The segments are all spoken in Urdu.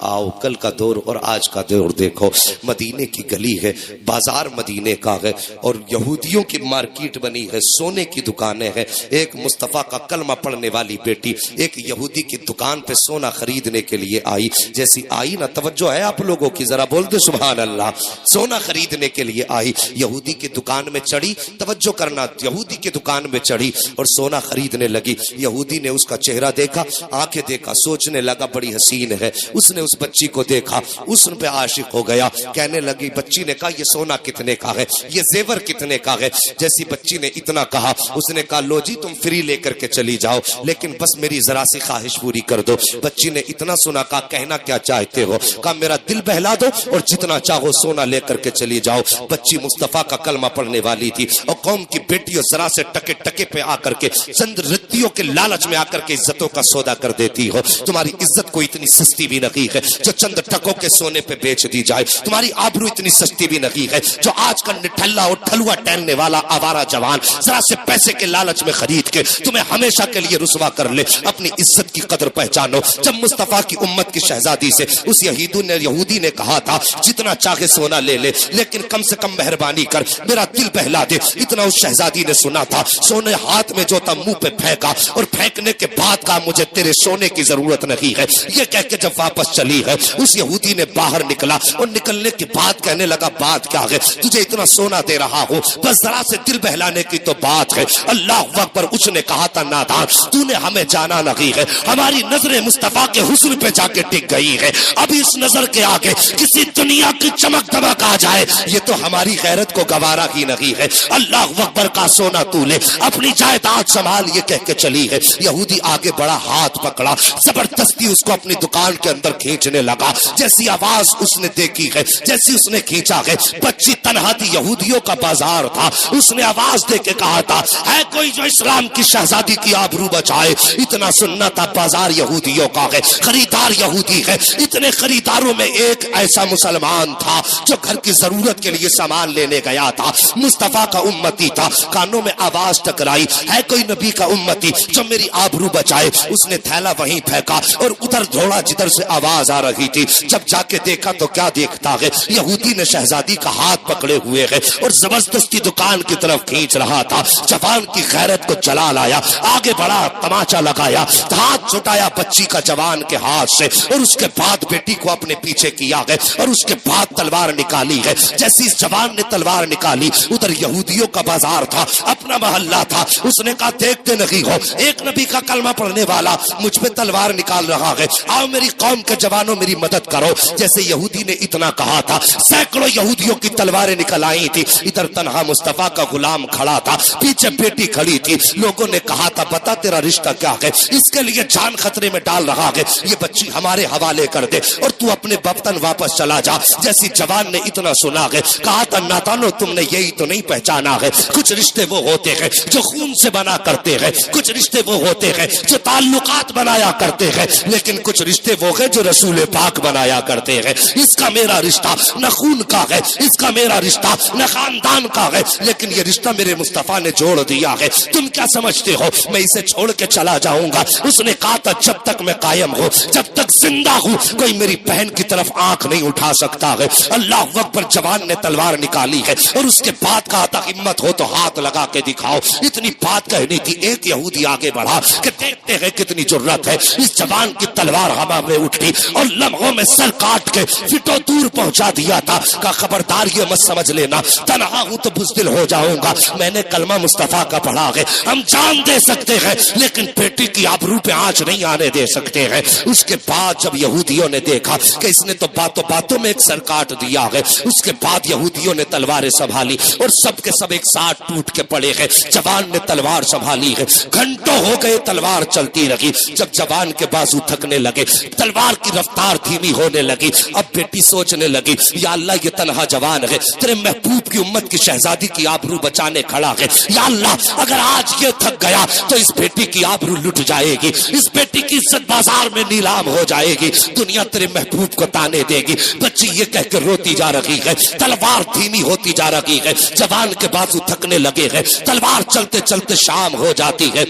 آؤ کل کا دور اور آج کا دور دیکھو، مدینے کی گلی ہے، بازار مدینے کا ہے اور یہودیوں کی مارکیٹ بنی ہے، سونے کی دکانیں ہیں۔ ایک مصطفیٰ کا کلمہ پڑھنے والی بیٹی ایک یہودی کی دکان پہ سونا خریدنے کے لیے آئی، جیسی آئی نا، توجہ ہے آپ لوگوں کی، ذرا بول دے سبحان اللہ، سونا خریدنے کے لیے آئی، یہودی کی دکان میں چڑھی، توجہ کرنا، یہودی کی دکان میں چڑھی اور سونا خریدنے لگی۔ یہودی نے اس کا چہرہ دیکھا، آنکھیں دیکھا، سوچنے لگا بڑی حسین ہے، اس نے اس بچی کو دیکھا، اس پہ عاشق ہو گیا، کہنے لگی، بچی نے کہا یہ سونا کتنے کا ہے، یہ زیور کتنے کا ہے؟ جیسی بچی نے اتنا کہا، اس نے کہا لو جی تم فری لے کر کے چلی جاؤ، لیکن بس میری ذرا سی خواہش پوری کر دو۔ بچی نے اتنا سنا، کہا کہنا کیا چاہتے ہو؟ کہا میرا دل بہلا دو اور جتنا چاہو سونا لے کر کے چلی جاؤ۔ بچی مصطفیٰ کا کلمہ پڑھنے والی تھی اور قوم کی بیٹیوں ذرا سے ٹکے ٹکے پہ آ کر کے، چند رتیوں کے لالچ میں آ کر کے عزتوں کا سودا کر دیتی ہو۔ تمہاری عزت کو اتنی سستی بھی نہیں ہے جو چند ٹکوں کے سونے پہ بیچ دی جائے، تمہاری آبرو اتنی سستی بھی نہیں ہے جو آج کا نٹھلا اور ٹھلوا ٹہلنے والا آوارہ جوان ذرا سے پیسے کے لالچ میں خرید کے تمہیں ہمیشہ کے لیے رسوا کر لے۔ اپنی عزت کی قدر پہچانو۔ جب مصطفیٰ کی امت کی شہزادی سے اس یہودی نے کہا تھا جتنا چاہے سونا لے لے، لیکن کم سے کم مہربانی کر میرا دل بہلا دے، اتنا اس شہزادی نے سنا تھا، سونے ہاتھ میں جو تھا منہ پہ پھینکا اور پھینکنے کے بعد کہا مجھے تیرے سونے کی ضرورت نہیں ہے۔ یہ کہہ کے جب واپس چلی ہے، اس یہودی نے باہر نکلا اور نکلنے کے بعد کہنے لگا بات کیا ہے، تجھے اتنا سونا دے رہا ہوں، بس ذرا سے دل بہلانے کی تو بات ہے۔ اللہ اکبر۔ اس نے کہا تھا نادان تو نے ہمیں جانا نہیں ہے، ہماری نظریں مصطفیٰ کے حسن پہ جا کے ٹک گئی ہے، اب اس نظر کے آگے کسی دنیا کی چمک دمک آ جائے یہ تو ہماری غیرت کو گوارا ہی نہیں ہے۔ اللہ اکبر کا سونا تو لے، اپنی جائیداد سنبھال، یہ کہہ کے چلی ہے۔ یہودی آگے بڑا، ہاتھ پکڑا، زبردستی اس کو اپنی دکان کے اندر کھینچنے لگا۔ جیسی آواز اس نے دیکھی ہے، جیسی اس نے کھینچا ہے، بچی تنہا تھی، یہودیوں کا بازار تھا، اس نے آواز دے کے کہا تھا ہے کوئی جو اسلام کی شہزادی کی آبرو بچائے؟ اتنا سننا تھا، بازار یہودیوں کا ہے، خریدار یہودی ہے، اتنے خریداروں میں ایک ایسا مسلمان تھا جو گھر کی ضرورت کے لیے سامان لینے گیا تھا، مصطفیٰ کا امتی تھا۔ کانوں میں آواز ٹکرائی، ہے کوئی نبی کا امتی جو میری آبرو بچائے؟ اس نے تھیلا وہیں پھینکا اور ادھر دوڑا جدھر سے آواز آ رہی تھی۔ جب جا کے دیکھا تو کیا دیکھتا ہے، یہودی نے شہزادی کا ہاتھ پکڑے ہوئے ہے اور زبردستی دکان کی طرف کھینچ رہا تھا۔ جوان کی غیرت کو جلال آیا، آگے بڑھا، تماچا لگایا، ہاتھ چھٹایا بچی کا جوان کے ہاتھ سے اور اس کے بعد بیٹی کو اپنے پیچھے کیا ہے اور اس کے بعد تلوار نکالی ہے۔ جیسی اس جوان نے تلوار نکالی، ادھر یہودیوں کا بازار تھا، اپنا محلہ تھا، اس نے کہا دیکھتے نہیں ہو ایک نبی کا کلمہ پڑھنے والا مجھ پہ تلوار نکال رہا ہے، آؤ میری قوم کے جوانوں میری مدد کرو۔ جیسے یہودی نے اتنا کہا تھا، سینکڑوں یہودیوں کی تلواریں نکل آئی تھی، ادھر تنہا مصطفیٰ کا غلام کھڑا تھا، پیچھے بیٹی کھڑی تھی۔ لوگوں نے کہا تھا بتا تیرا رشتہ کیا ہے، اس کے لیے جان خطرے میں ڈال رہا ہے، یہ بچی ہمارے حوالے کر دے اور تو اپنے وطن واپس چلا جا۔ جیسی جوان نے اتنا سنا ہے، کہا تھا ناتانو تم نے یہی تو نہیں پہچانا ہے، کچھ رشتے وہ ہوتے ہیں جو خون سے بنا کرتے ہیں، کچھ رشتے وہ ہوتے ہیں جو تعلقات بنایا کرتے ہیں، لیکن کچھ رشتے وہ ہیں جو رسول پاک بنایا کرتے ہیں۔ اس کا میرا رشتہ نہ خون کا ہے، اس کا میرا رشتہ نہ خاندان کا ہے، لیکن یہ رشتہ میرے مصطفیٰ نے جوڑ دیا ہے۔ تم کیا سمجھتے ہو میں اسے چھوڑ کے چلا جاؤں گا؟ اس نے کہا تھا جب تک میں قائم ہوں، جب تک زندہ ہوں، کوئی میری بہن کی طرف آنکھ نہیں اٹھا سکتا ہے۔ اللہ اکبر۔ جوان نے تلوار نکالی ہے اور اس کے بعد کہا تھا ہمت ہو تو ہاتھ لگا کے دکھاؤ۔ اتنی بات کہنی تھی، ایک یہودی آگے بڑھا کہ دیکھتے ہیں کتنی جرت ہے، اس جوان کی تلوار ہوا میں اٹھی اور لمحوں میں سر کاٹ کے فٹو دور پہنچا دیا تھا۔ کہا خبردار یہ مت سمجھ لینا تنہا ہوں تو بزدل ہو جاؤں گا، میں نے کلمہ مصطفیٰ کا پڑھا ہے، ہم جان دے سکتے ہیں لیکن بیٹی کی آبرو پہ آنچ نہیں آنے دے سکتے ہیں۔ اس کے بعد جب یہودیوں نے دیکھا کہ اس نے تو باتوں باتوں میں ایک سر کاٹ دیا ہے، اس کے بعد یہودیوں نے تلواریں سنبھالی اور سب کے سب ایک ساتھ ٹوٹ کے پڑے ہیں۔ جوان نے تلوار سنبھالی ہے، گھنٹوں ہو گئے تلوار چلتی رہی۔ جب جوان کے بازو تھکنے لگے، تلوار کی رفتار دھیمی ہونے لگی، اب بیٹی سوچنے لگی یا اللہ یہ تنہا جوان ہے، تیرے محبوب کی امت کی شہزادی کی آبرو بچانے کھڑا ہے، یا اللہ اگر آج یہ تھک گیا تو اس بیٹی کی آبرو لٹ جائے گی، اس بیٹی کی عزت بازار میں نیلام ہو جائے گی، دنیا تیرے محبوب کو تانے دے گی۔ بچی یہ کہہ کے روتی جا رہی ہے، تلوار دھیمی ہوتی جا رہی ہے، جوان کے بازو تھکنے لگے ہیں، تلوار چلتے چلتے شام ہو جاتی ہے۔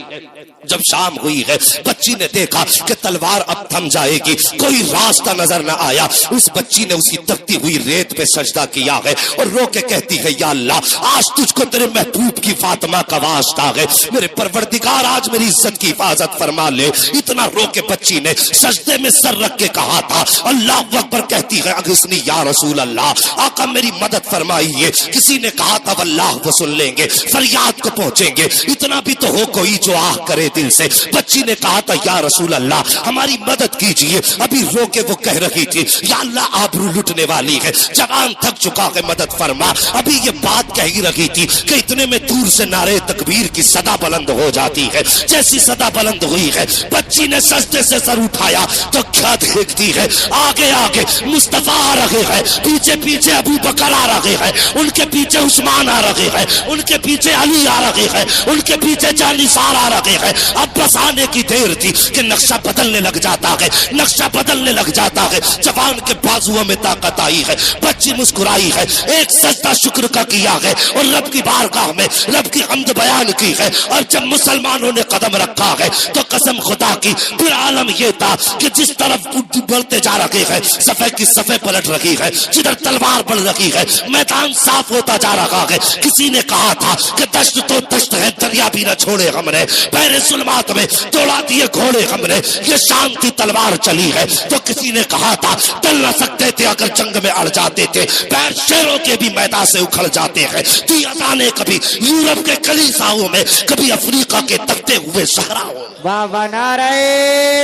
جب شام ہوئی ہے بچی نے دیکھا کہ تلوار اب تھم جائے گی، کوئی راستہ نظر نہ آیا، اس بچی نے اسی تپتی ہوئی ریت پہ سجدہ کیا ہے اور رو کے کہتی ہے یا اللہ آج تجھ کو تیرے محبوب کی فاطمہ کا واسطہ ہے، میرے پروردگار آج میری عزت کی حفاظت فرما لے۔ اتنا رو کے بچی نے سجدے میں سر رکھ کے کہا تھا اللہ اکبر، کہتی ہے اغثنی یا رسول اللہ، آقا میری مدد فرمائیے۔ کسی نے کہا تھا واللہ وہ سن لیں گے، فریاد کو پہنچیں گے، اتنا بھی تو ہو کوئی جو آہ کرے دل سے۔ بچی نے کہا تھا یا رسول اللہ ہماری مدد کیجئے، ابھی رو کے وہ کہہ رہی تھی یا اللہ آبرو لٹنے والی ہے، جوان تھک چکا ہے مدد فرما، ابھی یہ بات کہہ ہی رہی تھی کہ اتنے میں دور سے نعرے تکبیر کی صدا بلند ہو جاتی ہے۔ جیسی صدا بلند ہوئی ہے بچی نے سجدے سے سر اٹھایا تو کیا دیکھتی ہے آگے آگے مصطفیٰ آ رہے ہیں، پیچھے پیچھے ابو بکر آ رہے ہیں، ان کے پیچھے عثمان آ رہے ہیں، ان کے پیچھے علی آ رہے ہیں، ان کے پیچھے جانثار آ رہے ہیں۔ اب بس آنے کی دیر تھی کہ نقشہ بدلنے لگ جاتا ہے، نقشہ بدلنے لگ جاتا ہے، جوان کے بازوؤں میں طاقت آئی ہے، بچی مسکرائی ہے، ایک سجدہ شکر کا کیا ہے اور رب کی بارگاہ میں رب کی حمد بیان کی ہے۔ اور جب مسلمانوں نے قدم رکھا ہے تو قسم خدا کی پھر عالم یہ تھا کہ جس طرف بڑھتے جا رہے ہیں صفے کی صفے پلٹ رہی ہے، جدھر تلوار بڑھ رہی ہے، میدان صاف ہوتا جا رہا ہے۔ کسی نے کہا تھا کہ دشت تو دشت ہے، دریا بھی نہ چھوڑے ہم نے، پہرے ظلمات میں دوڑا دیے گھوڑے ہم نے، یہ شان کی تلوار چلی ہے۔ تو کسی نے کہا تھا ٹل نہ سکتے تھے اگر جنگ میں اڑ جاتے تھے، پیر شیروں کے بھی میدان سے اکھڑ جاتے ہیں۔ دی اذانیں کبھی یورپ کے کلیساؤں میں، کبھی افریقہ کے تپتے ہوئے صحراؤں میں۔ واہ واہ، نعرہ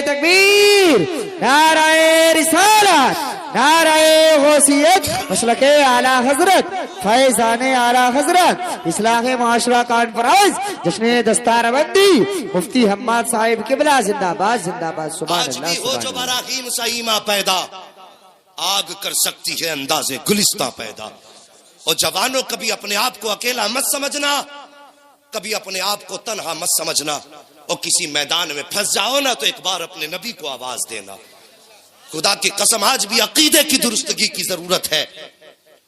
تکبیر، نعرہ رسالت، نعرہ غوثیت، مسلک اعلی حضرت، فیضان اعلی حضرت، اصلاح معاشرہ کانفرنس، جشن دستار بندی، مفتی حماد صاحب قبلہ زندہ باد زندہ باد۔ سبحان آج اللہ بھی ہو جو سبحان اللہ۔ براہیم سائیمہ پیدا، آگ کر سکتی ہے انداز گلستہ پیدا۔ اور جوانوں کبھی اپنے آپ کو اکیلا مت سمجھنا، کبھی اپنے آپ کو تنہا مت سمجھنا، اور کسی میدان میں پھنس جاؤ نا تو ایک بار اپنے نبی کو آواز دینا۔ خدا کی قسم آج بھی عقیدے کی درستگی کی ضرورت ہے،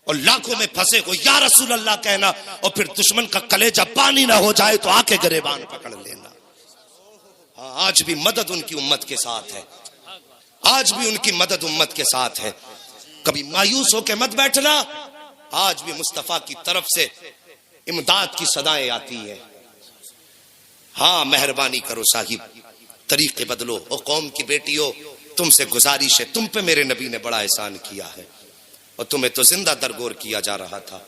اور لاکھوں میں پھنسے ہو یا رسول اللہ کہنا، اور پھر دشمن کا کلیجہ پانی نہ ہو جائے تو آ کے گریبان پکڑ لینا۔ ہاں آج بھی مدد ان کی امت کے ساتھ ہے، آج بھی ان کی مدد امت کے ساتھ ہے۔ کبھی مایوس ہو کے مت بیٹھنا، آج بھی مصطفیٰ کی طرف سے امداد کی صدائیں آتی ہیں۔ ہاں مہربانی کرو صاحب، طریقے بدلو۔ اور قوم کی بیٹیوں تم سے گزارش ہے، تم پہ میرے نبی نے بڑا احسان کیا ہے، اور تمہیں تو زندہ درگور کیا جا رہا تھا،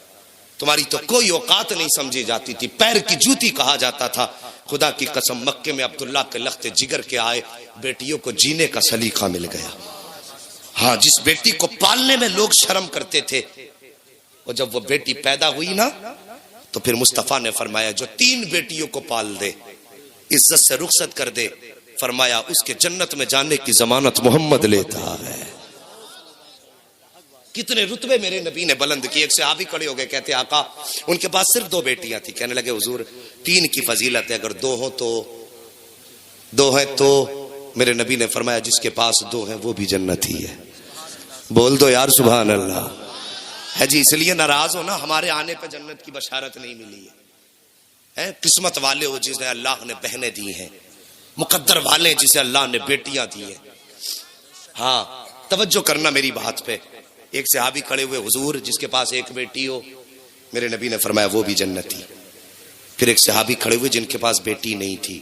تمہاری تو کوئی اوقات نہیں سمجھی جاتی تھی، پیر کی جوتی کہا جاتا تھا۔ خدا کی قسم مکے میں عبداللہ کے لخت جگر کے آئے بیٹیوں کو جینے کا سلیقہ مل گیا۔ ہاں جس بیٹی کو پالنے میں لوگ شرم کرتے تھے، اور جب وہ بیٹی پیدا ہوئی نا تو پھر مصطفیٰ نے فرمایا جو 3 بیٹیوں کو پال دے، عزت سے رخصت کر دے، فرمایا اس کے جنت میں جانے کی ضمانت محمد لیتا ہے۔ کتنے رتبے میرے نبی نے بلند کیے۔ ایک صحابی کھڑے ہو گئے، کہتے آقا ان کے پاس صرف 2 بیٹیاں تھیں، کہنے لگے حضور 3 کی فضیلت ہے، اگر 2 ہوں تو 2 ہیں تو میرے نبی نے فرمایا جس کے پاس 2 ہیں وہ بھی جنتی ہے۔ بول دو یار سبحان اللہ ہے جی۔ اس لیے ناراض ہو نا، ہمارے آنے پہ جنت کی بشارت نہیں ملی ہے۔ قسمت والے ہو جسے اللہ نے بہنیں دی ہیں، مقدر والے جسے اللہ نے بیٹیاں دی ہیں۔ ہاں توجہ کرنا میری بات پہ۔ ایک صحابی کھڑے ہوئے، حضور جس کے پاس 1 بیٹی ہو، میرے نبی نے فرمایا وہ بھی جنتی۔ پھر ایک صحابی کھڑے ہوئے جن کے پاس بیٹی نہیں تھی،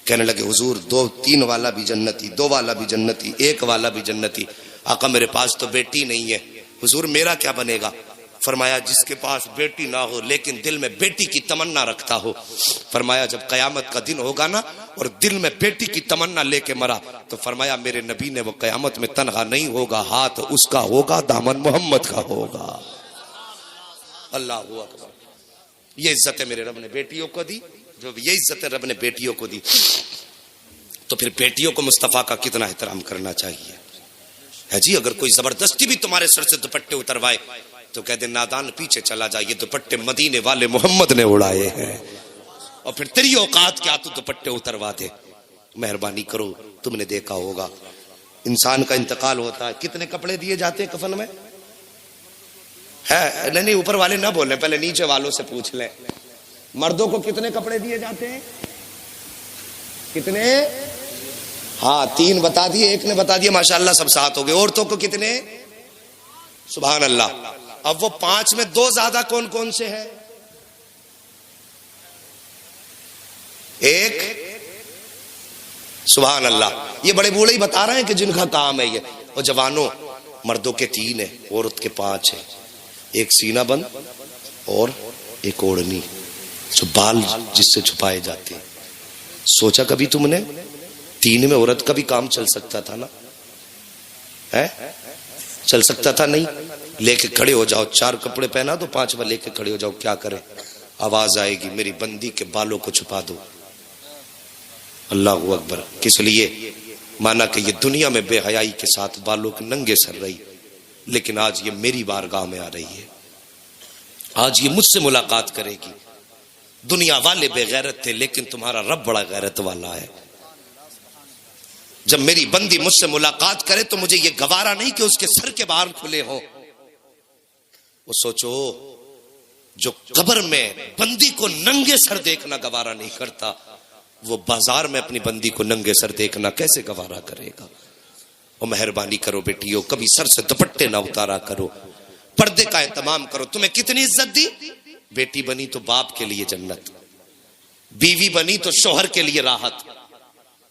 کہنے لگے حضور 2 3 والا بھی جنتی، 2 والا بھی جنتی، 1 والا بھی جنتی۔ آقا میرے پاس تو بیٹی نہیں ہے، حضور میرا کیا بنے گا؟ فرمایا جس کے پاس بیٹی نہ ہو لیکن دل میں بیٹی کی تمنا رکھتا ہو، فرمایا جب قیامت کا دن ہوگا نا اور دل میں بیٹی کی تمنا لے کے مرا تو فرمایا میرے نبی نے وہ قیامت میں تنہا نہیں ہوگا، ہاتھ اس کا ہوگا، دامن محمد کا ہوگا۔ اللہ اکبر۔ یہ عزت ہے میرے رب نے بیٹیوں کو دی، جو یہ عزت ہے رب نے بیٹیوں کو دی، تو پھر بیٹیوں کو مصطفیٰ کا کتنا احترام کرنا چاہیے ہے جی۔ اگر کوئی زبردستی بھی تمہارے سر سے دوپٹے اتروائے تو کہہ دے نادان پیچھے چلا جا، یہ دوپٹے مدینے والے محمد نے اڑائے ہیں، اور پھر تیری اوقات کیا تو دوپٹے اتروا دے۔ مہربانی کرو، تم نے دیکھا ہوگا انسان کا انتقال ہوتا ہے کتنے کپڑے دیے جاتے ہیں کفن میں؟ ہے نہیں اوپر والے نہ بولیں، پہلے نیچے والوں سے پوچھ لیں، مردوں کو کتنے کپڑے دیے جاتے ہیں؟ کتنے؟ ہاں 3 بتا دیے، ایک نے بتا دیا، ماشاءاللہ سب 7 ہو گئے. عورتوں کو کتنے؟ سبحان اللہ. اب وہ 5 میں 2 زیادہ کون کون سے ہیں؟ ایک. سبحان اللہ. یہ بڑے بوڑھے ہی بتا رہے ہیں کہ جن کا کام ہے یہ. اور جوانوں، مردوں کے 3 ہیں، عورت کے 5 ہیں. ایک سینہ بند اور ایک اوڑھنی جو بال جس سے چھپائے جاتے ہیں. سوچا کبھی تم نے 3 میں عورت کا بھی کام چل سکتا تھا نا؟ ہے چل سکتا تھا؟ نہیں. لے کے کھڑے ہو جاؤ، 4 کپڑے پہنا دو، 5واں لے کے کھڑے ہو جاؤ. کیا کرے؟ آواز آئے گی میری بندی کے بالوں کو چھپا دو. اللہ اکبر. کس لیے؟ مانا کہ یہ دنیا میں بے حیائی کے ساتھ بالوں کے ننگے سر رہی، لیکن آج یہ میری بارگاہ میں آ رہی ہے، آج یہ مجھ سے ملاقات کرے گی. دنیا والے بے غیرت تھے، لیکن تمہارا رب بڑا غیرت والا ہے. جب میری بندی مجھ سے ملاقات کرے تو مجھے یہ گوارا نہیں کہ اس کے سر کے باہر کھلے ہوں. وہ سوچو، جو قبر میں بندی کو ننگے سر دیکھنا گوارا نہیں کرتا، وہ بازار میں اپنی بندی کو ننگے سر دیکھنا کیسے گوارا کرے گا؟ اور مہربانی کرو بیٹیو، کبھی سر سے دوپٹے نہ اتارا کرو، پردے کا اہتمام کرو. تمہیں کتنی عزت دی؟ بیٹی بنی تو باپ کے لیے جنت، بیوی بنی تو شوہر کے لیے راحت،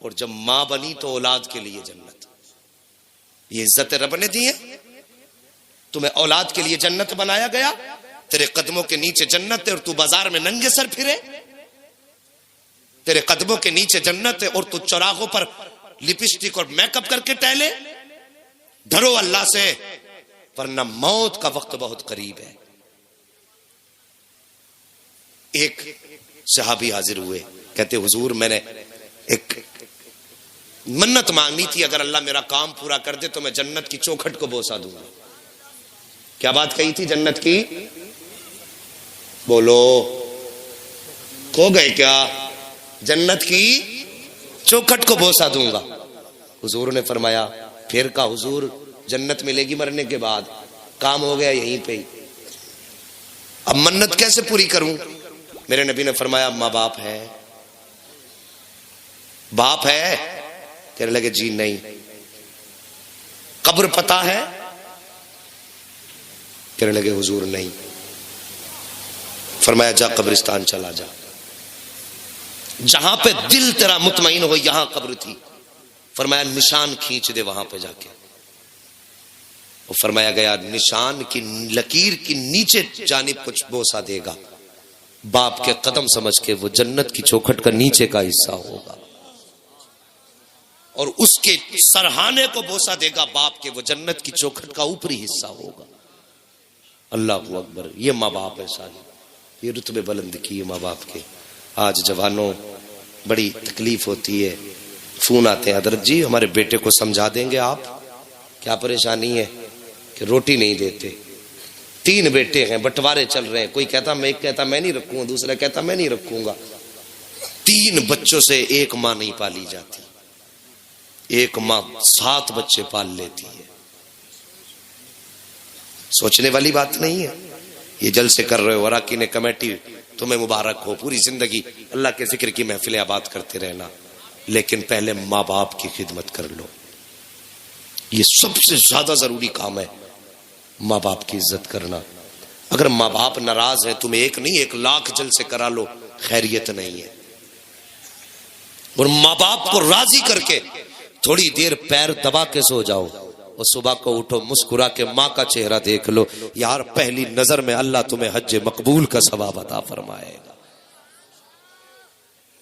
اور جب ماں بنی تو اولاد کے لیے جنت. یہ عزت رب نے دی ہے. تمہیں اولاد کے لیے جنت بنایا گیا، تیرے قدموں کے نیچے جنت ہے اور تو بازار میں ننگے سر پھرے. تیرے قدموں کے نیچے جنت ہے اور تو چوراہوں پر لپسٹک اور میک اپ کر کے ٹہلے. ڈرو اللہ سے، ورنہ موت کا وقت بہت قریب ہے. ایک صحابی حاضر ہوئے، کہتے حضور میں نے ایک منت مانگنی تھی، اگر اللہ میرا کام پورا کر دے تو میں جنت کی چوکھٹ کو بوسا دوں گا. کیا بات کہی تھی جنت کی؟ بولو، کھو گئے کیا؟ جنت کی چوکھٹ کو بوسا دوں گا. حضور نے فرمایا پھر کا حضور جنت ملے گی مرنے کے بعد، کام ہو گیا یہیں پہ ہی، اب منت کیسے پوری کروں؟ میرے نبی نے فرمایا ماں باپ ہے. باپ ہے؟ کہنے لگے جی نہیں. قبر پتہ ہے؟ کہنے لگے حضور نہیں. فرمایا جا قبرستان چلا جا، جہاں پہ دل تیرا مطمئن ہو، یہاں قبر تھی. فرمایا نشان کھینچ دے وہاں پہ جا کے. وہ فرمایا گیا نشان کی لکیر کی نیچے جانب کچھ بوسا دے گا، باپ کے قدم سمجھ کے وہ جنت کی چوکھٹ کا نیچے کا حصہ ہوگا، اور اس کے سرہانے کو بوسا دے گا باپ کے، وہ جنت کی چوکھٹ کا اوپری حصہ ہوگا. اللہ اکبر. یہ ماں باپ ہے سارے، یہ رتبے بلند کیے ماں باپ کے. آج جوانوں بڑی تکلیف ہوتی ہے، فون آتے ہیں حضرت جی ہمارے بیٹے کو سمجھا دیں گے آپ، کیا پریشانی ہے کہ روٹی نہیں دیتے. 3 بیٹے ہیں، بٹوارے چل رہے ہیں، کوئی کہتا میں نہیں رکھوں گا، دوسرا کہتا میں نہیں رکھوں گا. 3 بچوں سے ایک ماں نہیں پالی جاتی، ایک ماں 7 بچے پال لیتی ہے. سوچنے والی بات نہیں ہے. یہ جلسے کر رہے ہو، اراکین کمیٹی تمہیں مبارک ہو، پوری زندگی اللہ کے ذکر کی محفلیں آباد کرتے رہنا، لیکن پہلے ماں باپ کی خدمت کر لو. یہ سب سے زیادہ ضروری کام ہے، ماں باپ کی عزت کرنا. اگر ماں باپ ناراض ہیں، تم 1 نہیں 1 لاکھ جلسے کرا لو، خیریت نہیں ہے. اور ماں باپ کو راضی کر کے تھوڑی دیر پیر دبا کے سو جاؤ، اور صبح کو اٹھو مسکرا کے ماں کا چہرہ دیکھ لو. یار پہلی نظر میں اللہ تمہیں حج مقبول کا ثواب عطا فرمائے گا.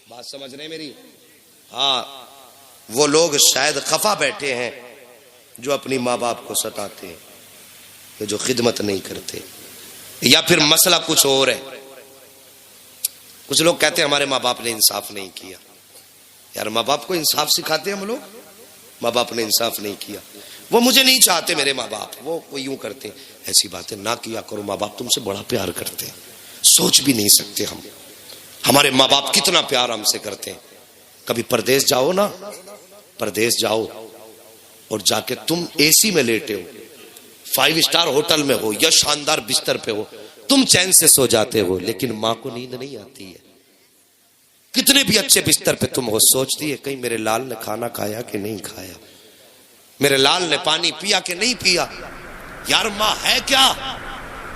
بات سمجھ رہے میری؟ ہاں، وہ لوگ شاید خفا بیٹھے ہیں جو اپنی ماں باپ کو ستاتے ہیں، کہ جو خدمت نہیں کرتے. یا پھر مسئلہ کچھ اور ہے. کچھ لوگ کہتے ہیں ہمارے ماں باپ نے انصاف نہیں کیا. یار ماں باپ کو انصاف سکھاتے ہیں ہم لوگ؟ ماں باپ نے انصاف نہیں کیا، وہ مجھے نہیں چاہتے میرے ماں باپ، وہ یوں کرتے ہیں. ایسی باتیں نہ کیا کرو، ماں باپ تم سے بڑا پیار کرتے ہیں، سوچ بھی نہیں سکتے ہم ہمارے ماں باپ کتنا پیار ہم سے کرتے ہیں. کبھی پردیس جاؤ نا، پردیس جاؤ اور جا کے تم اے سی میں لیٹے ہو، 5 اسٹار ہوٹل میں ہو یا شاندار بستر پہ ہو، تم چین سے سو جاتے ہو، لیکن ماں کو نیند نہیں آتی ہے. کتنے بھی اچھے بستر پہ تم ہو، سوچتی ہے کہیں میرے لال نے کھانا کھایا کہ نہیں کھایا، میرے لال نے پانی پیا کہ نہیں پیا، یار ماں ہے کیا،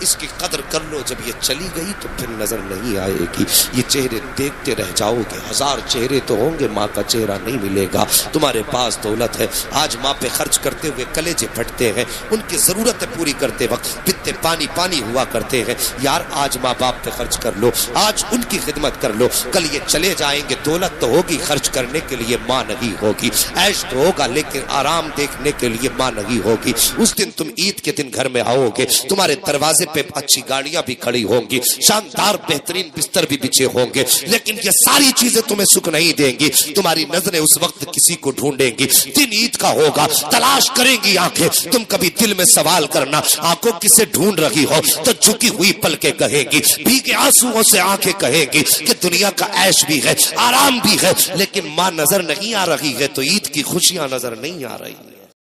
اس کی قدر کر لو. جب یہ چلی گئی تو پھر نظر نہیں آئے گی، یہ چہرے دیکھتے رہ جاؤ گے. 1000 چہرے تو ہوں گے، ماں کا چہرہ نہیں ملے گا. تمہارے پاس دولت ہے، آج ماں پہ خرچ کرتے ہوئے کلیجے پھٹتے ہیں، ان کی ضرورتیں پوری کرتے وقت پتے پانی پانی ہوا کرتے ہیں. یار آج ماں باپ پہ خرچ کر لو، آج ان کی خدمت کر لو. کل یہ چلے جائیں گے، دولت تو ہوگی، خرچ کرنے کے لیے ماں نہیں ہوگی، عیش تو ہوگا لیکن آرام دیکھنے کے لیے ماں نہیں ہوگی. اس دن تم عید کے دن گھر میں آؤ گے، تمہارے دروازے پہ اچھی گاڑیاں بھی کھڑی ہوں گی، شاندار بہترین بستر بھی بچھے ہوں گے، لیکن یہ ساری چیزیں تمہیں سکھ نہیں دیں گی. تمہاری نظریں اس وقت کسی کو ڈھونڈیں گی، دن عید کا ہوگا، تلاش کریں گی آنکھیں. تم کبھی دل میں سوال کرنا، آنکھوں کسے ڈھونڈ رہی ہو، تو جھکی ہوئی پلکیں کہیں گی، بھیگے آنسوؤں سے آنکھیں کہیں گی کہ دنیا کا عیش بھی ہے، آرام بھی ہے، لیکن ماں نظر نہیں آ رہی ہے تو عید کی خوشیاں نظر نہیں آ رہی.